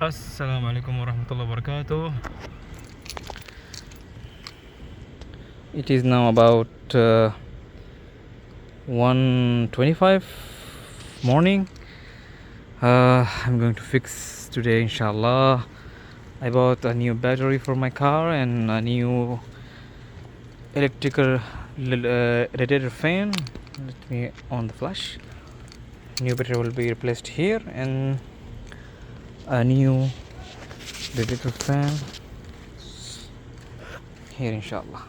Assalamu alaikum warahmatullahi wabarakatuh. It is now about 1:25 morning. I'm going to fix today, inshallah. I bought a new battery for my car and a new electrical radiator fan. Let me on the flash. New battery will be replaced here and a new radiator fan here, inshallah.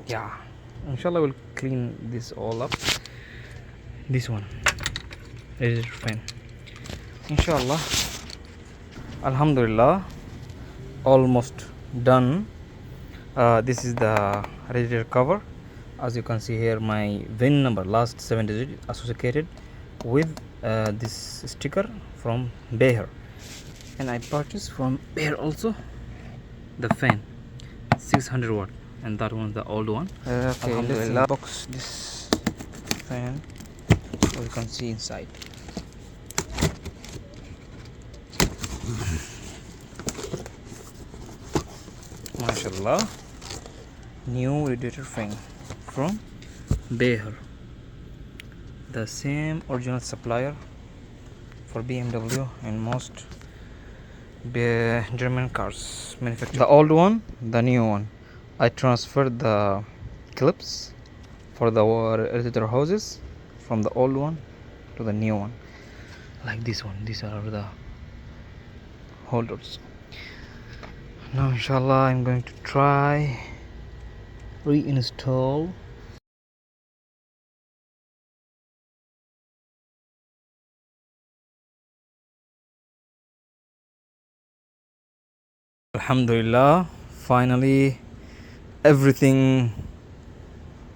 Yeah, inshallah we'll clean this all up. This one radiator fan, inshallah. Alhamdulillah, almost done. This is the radiator cover. As you can see here, my VIN number, last 7 digits associated with this sticker from BEHR, and I purchased from BEHR also the fan 600 watt, and that one's the old one. Okay, let's unbox this fan so you can see inside. MashaAllah, new radiator fan from BEHR, the same original supplier for BMW and most German cars manufactured. The old one, the new one. I transferred the clips for the radiator hoses from the old one to the new one, like this one. These are the holders. Now inshallah I'm going to try reinstall. Alhamdulillah, finally everything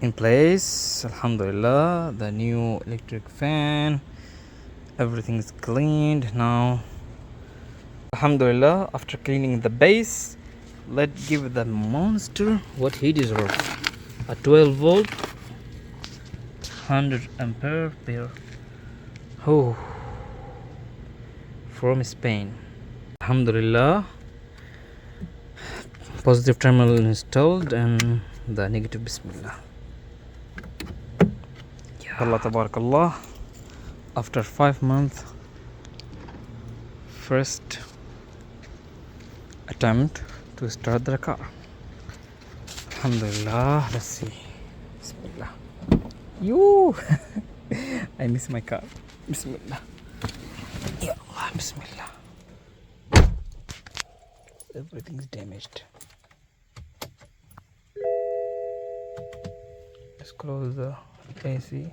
in place. Alhamdulillah, the new electric fan, everything is cleaned now. Alhamdulillah, after cleaning the base, let's give the monster what he deserves. A 12 volt 100 ampere pair. Oh, from Spain. Alhamdulillah, positive terminal installed and the negative. Bismillah. Allah tabarakallah. After 5 months, first attempt to start the car. Alhamdulillah. Let's see. Bismillah. You I miss my car. Bismillah. Ya Allah. Bismillah. Everything's damaged. Let's close the AC.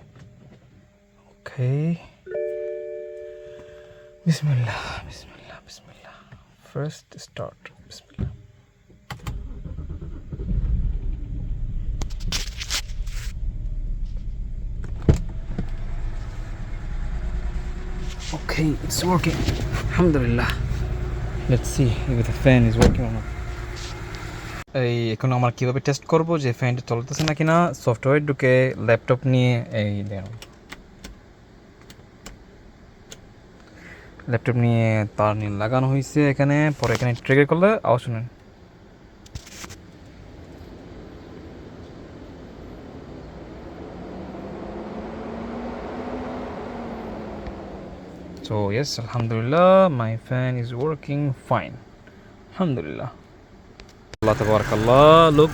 Okay. Bismillah. Bismillah. Bismillah. First start. Bismillah. Okay, it's working. Alhamdulillah. Let's see if the fan is working or not. এই এখন আমরা কিভাবে test করব যে ফ্যানটা চলতেছে না কিনা, সফটওয়্যার ঢুকে ল্যাপটপ নিয়ে এই দেন ল্যাপটপ নিয়ে তার নিয়ে লাগানো হয়েছে এখানে, পরে এখানে ট্রিগার করলে আওয়াজ শুনেন। So yes, alhamdulillah, my fan is working fine. Alhamdulillah. Allah tabarakallah, look,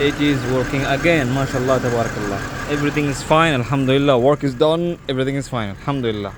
it is working again. MashaAllah tabarakallah, everything is fine. Alhamdulillah, work is done, everything is fine. Alhamdulillah.